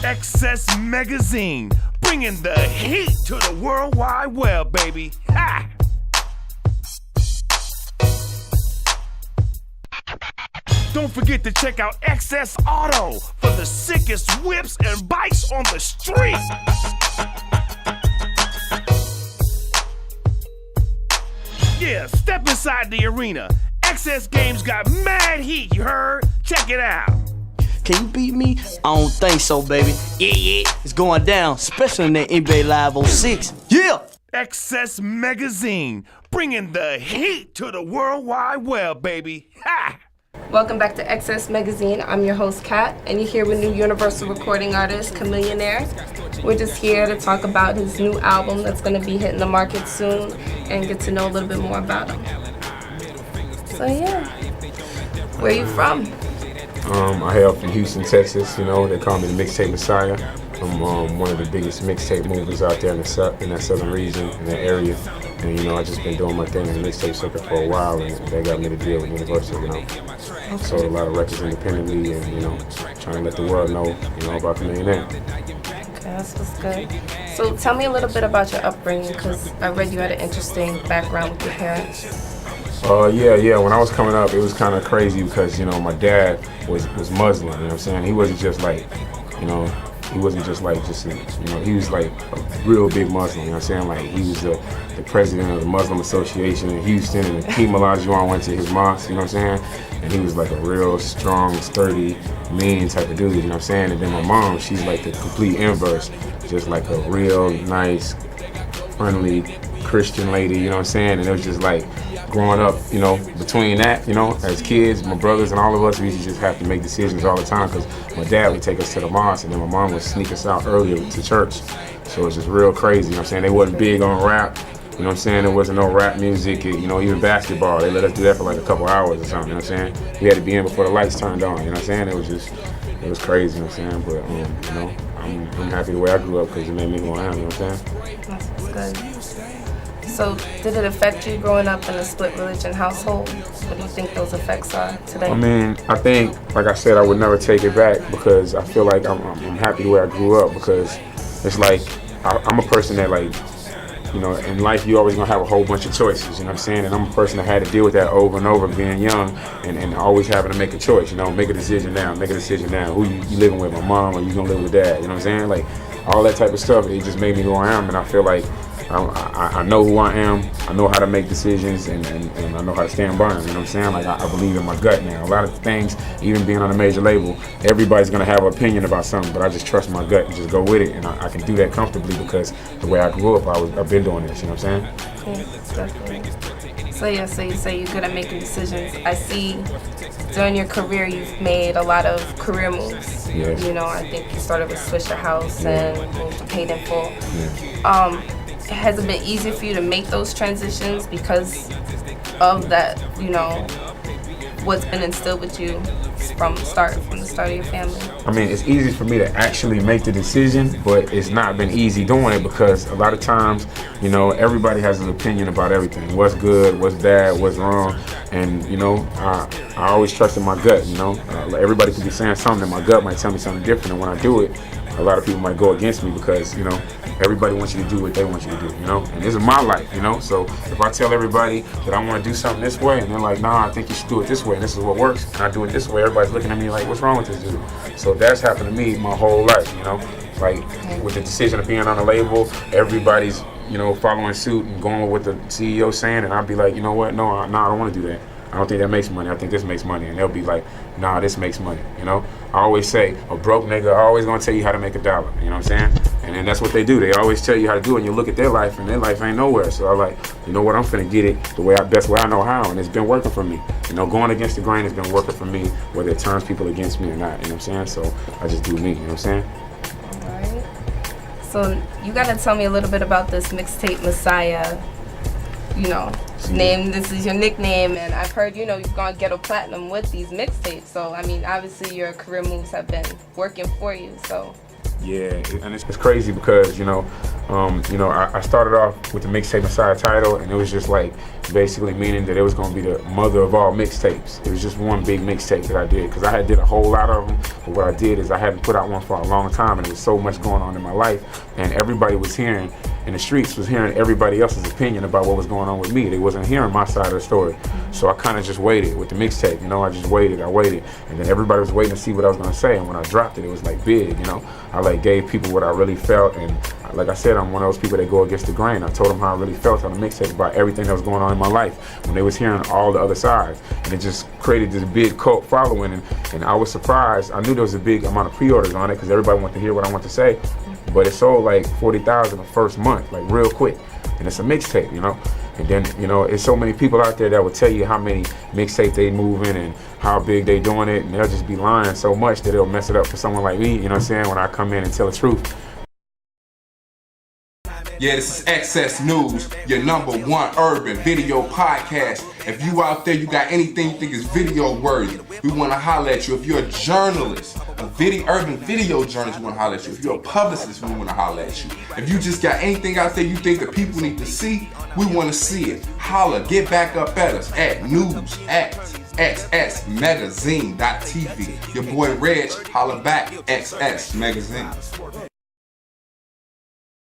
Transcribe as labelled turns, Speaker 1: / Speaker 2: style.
Speaker 1: Excess Megazine, bringing the heat to the World Wide Web, baby. Ha! Don't forget to check out XS Auto for the sickest whips and bikes on the street. Yeah, step inside the arena. XS Games got mad heat, you heard? Check it out.
Speaker 2: Can you beat me? I don't think so, baby. Yeah, it's going down, especially in that NBA Live 06. Yeah!
Speaker 1: XS Megazine, bringing the heat to the World Wide Web, baby. Ha!
Speaker 3: Welcome back to XS Megazine. I'm your host, Kat, and you're here with new Universal recording artist, Chamillionaire. We're just here to talk about his new album that's going to be hitting the market soon and get to know a little bit more about him. So yeah, where are you from?
Speaker 4: I hail from Houston, Texas. You know, they call me the Mixtape Messiah. I'm one of the biggest mixtape movers out there in that southern region, in that area. And, you know, I just been doing my thing in the mixtape circuit for a while, and they got me to deal with Universal, you know.
Speaker 3: Okay.
Speaker 4: Sold a lot of records independently and, you know, trying to let the world know, you know, about Chamillionaire.
Speaker 3: Okay, that's what's good. So tell me a little bit about your upbringing, because I read you had an interesting background with your parents.
Speaker 4: Yeah. When I was coming up, it was kind of crazy because, you know, my dad was Muslim, you know what I'm saying? He wasn't just like, you know, he was like a real big Muslim, you know what I'm saying? Like, he was the president of the Muslim Association in Houston, and Hakeem Olajuwon went to his mosque, you know what I'm saying? And he was like a real strong, sturdy, mean type of dude, you know what I'm saying? And then my mom, she's like the complete inverse, just like a real nice, friendly Christian lady, you know what I'm saying? And it was just like, growing up, you know, between that, you know, as kids, my brothers and all of us, we used to just have to make decisions all the time because my dad would take us to the mosque and then my mom would sneak us out earlier to church. So it was just real crazy, you know what I'm saying? They wasn't big on rap, you know what I'm saying? There wasn't no rap music, you know, even basketball. They let us do that for like a couple hours or something, you know what I'm saying? We had to be in before the lights turned on, you know what I'm saying? It was crazy, you know what I'm saying? But, you know, I'm happy the way I grew up because it made me who I am, you know what I'm saying?
Speaker 3: That's good. So, did it affect you growing up in a split religion household? What do you think those effects are today?
Speaker 4: I mean, I think, like I said, I would never take it back because I feel like I'm happy the way I grew up because it's like, I'm a person that, like, you know, in life you always gonna have a whole bunch of choices, you know what I'm saying? And I'm a person that had to deal with that over and over being young and always having to make a choice, you know, make a decision now. Who you living with, my mom, or you gonna live with dad, you know what I'm saying? Like, all that type of stuff, it just made me who I am, and I feel like I know who I am, I know how to make decisions, and I know how to stand by them, you know what I'm saying? Like, I believe in my gut now. A lot of things, even being on a major label, everybody's gonna have an opinion about something, but I just trust my gut and just go with it, and I can do that comfortably because the way I grew up, I've been doing this, you know what I'm saying?
Speaker 3: Yeah, definitely. So yeah, so you say you're good at making decisions. I see during your career you've made a lot of career moves.
Speaker 4: Yes.
Speaker 3: You know, I think you started with Swisher House and moved to Paid in Full.
Speaker 4: Yeah.
Speaker 3: Has it been easy for you to make those transitions because of that, you know, what's been instilled with you from the start of your family?
Speaker 4: I mean, it's easy for me to actually make the decision, but it's not been easy doing it because a lot of times, you know, everybody has an opinion about everything. What's good, what's bad, what's wrong, and, you know, I always trust in my gut, you know. Everybody could be saying something and my gut might tell me something different, and when I do it, a lot of people might go against me because, you know, everybody wants you to do what they want you to do, you know? And this is my life, you know? So if I tell everybody that I want to do something this way, and they're like, nah, I think you should do it this way, and this is what works, and I do it this way, everybody's looking at me like, what's wrong with this dude? So that's happened to me my whole life, you know? Like, with the decision of being on a label, everybody's, you know, following suit and going with what the CEO saying, and I'd be like, you know what? No, I don't want to do that. I don't think that makes money. I think this makes money. And they'll be like, nah, this makes money, you know? I always say, a broke nigga always gonna tell you how to make $1, you know what I'm saying? And then that's what they do. They always tell you how to do it, and you look at their life, and their life ain't nowhere. So I'm like, you know what, I'm finna get it the best way I know how, and it's been working for me. You know, going against the grain has been working for me, whether it turns people against me or not, you know what I'm saying? So I just do me, you know what I'm saying?
Speaker 3: All right. So you gotta tell me a little bit about this Mixtape Messiah, you know, name. This is your nickname, and I've heard, you know, you've gone ghetto platinum with these mixtapes. So I mean, obviously your career moves have been working for you. So
Speaker 4: Yeah, and it's crazy because I started off with the Mixtape Messiah title, and it was just like basically meaning that it was going to be the mother of all mixtapes. It was just one big mixtape that I did because I had did a whole lot of them. But what I did is I hadn't put out one for a long time, and there was so much going on in my life, and everybody was hearing in the streets was hearing everybody else's opinion about what was going on with me. They wasn't hearing my side of the story. So I kind of just waited with the mixtape. I just waited, and then everybody was waiting to see what I was going to say. And when I dropped it, it was like big. I like gave people what I really felt, and like I said, I'm one of those people that go against the grain. I told them how I really felt on the mixtape about everything that was going on in my life when they was hearing all the other sides, and it just created this big cult following. And I was surprised. I knew there was a big amount of pre-orders on it because everybody wanted to hear what I want to say, but it sold like 40,000 the first month, like real quick. And it's a mixtape, And then, it's so many people out there that will tell you how many mixtapes they moving and how big they doing it, and they'll just be lying so much that it'll mess it up for someone like me, you know what I'm saying, when I come in and tell the truth.
Speaker 5: Yeah, this is XS News, your #1 urban video podcast. If you out there, you got anything you think is video worthy, we want to holler at you. If you're a journalist, urban video journalist, we want to holler at you. If you're a publicist, we want to holler at you. If you just got anything out there you think that people need to see, we want to see it. Holler, get back up at us at news at xsmagazine.tv. Your boy Reg, holler back, XS Magazine.